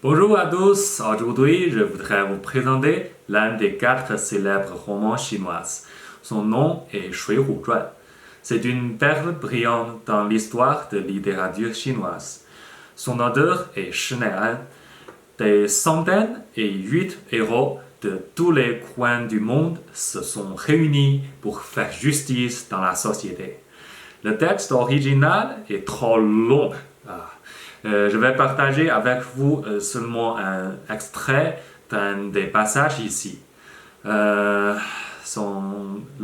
Bonjour à tous, aujourd'hui je voudrais vous présenter l'un des 4 célèbres romans chinois. Son nom est Shui Hu Zhuan. C'est une perle brillante dans l'histoire de littérature chinoise. Son auteur est Shi Nai'an. Des centaines et 8 héros de tous les coins du monde se sont réunis pour faire justice dans la société. Le texte original est trop long. Je vais partager avec vous seulement un extrait d'un des passages ici. Le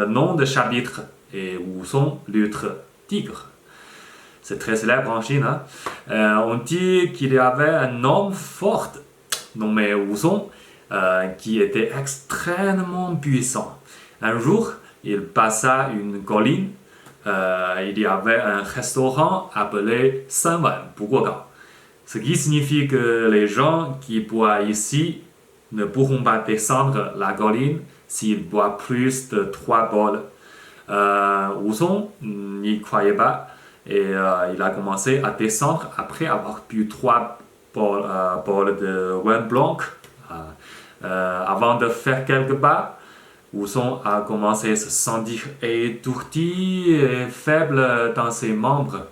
nom de chapitre est Wuzong, l'ultre tigre. C'est très célèbre en Chine. On dit qu'il y avait un homme fort nommé Wuzong qui était extrêmement puissant. Un jour, il passa une colline. Il y avait un restaurant appelé Sanwan Buguogao. Ce qui signifie que les gens qui boivent ici ne pourront pas descendre la colline s'ils boivent plus de 3 bols. Wuzong n'y croyait pas et il a commencé à descendre après avoir bu 3 bols de vin blanc. Avant de faire quelques pas, Wuzong a commencé à se sentir étourdi et faible dans ses membres.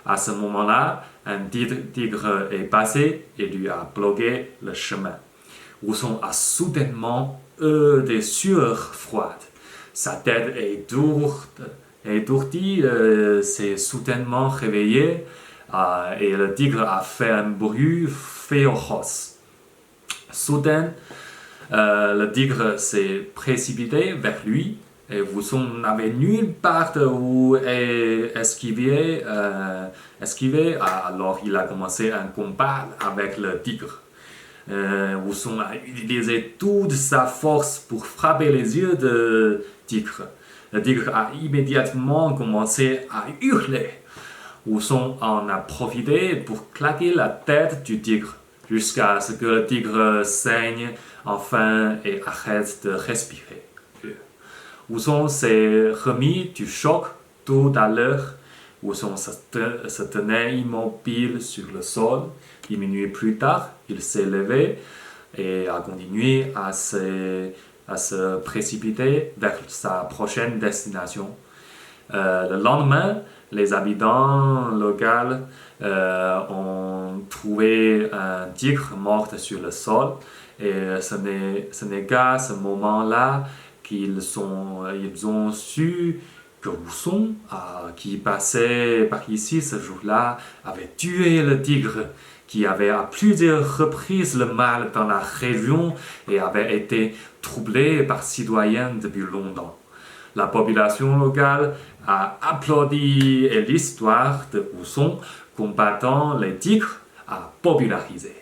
À ce moment-là, un tigre est passé et lui a bloqué le chemin. Wuzong a soudainement eu des sueurs froides. Sa tête est étourdie, s'est soudainement réveillé et le tigre a fait un bruit féroce. Soudain, le tigre s'est précipité vers lui et Wuzong n'avait nulle part où esquiver. Alors il a commencé un combat avec le tigre. Wuzong a utilisé toute sa force pour frapper les yeux du tigre. Le tigre a immédiatement commencé à hurler. Wuzong en a profité pour claquer la tête du tigre jusqu'à ce que le tigre saigne enfin et arrête de respirer. Wuzong s'est remis du choc tout à l'heure. Wuzong se tenait immobile sur le sol. 10 minutes plus tard, il s'est levé et a continué à se précipiter vers sa prochaine destination. Le lendemain, les habitants locaux ont trouvé un tigre mort sur le sol et ce n'est qu'à ce moment-là qu'ils ont su que Wuzong, qui passait par ici ce jour-là, avait tué le tigre qui avait à plusieurs reprises le mal dans la région et avait été troublé par citoyens depuis longtemps. La population locale a applaudi et l'histoire de Wuzong combattant les tigres a popularisé.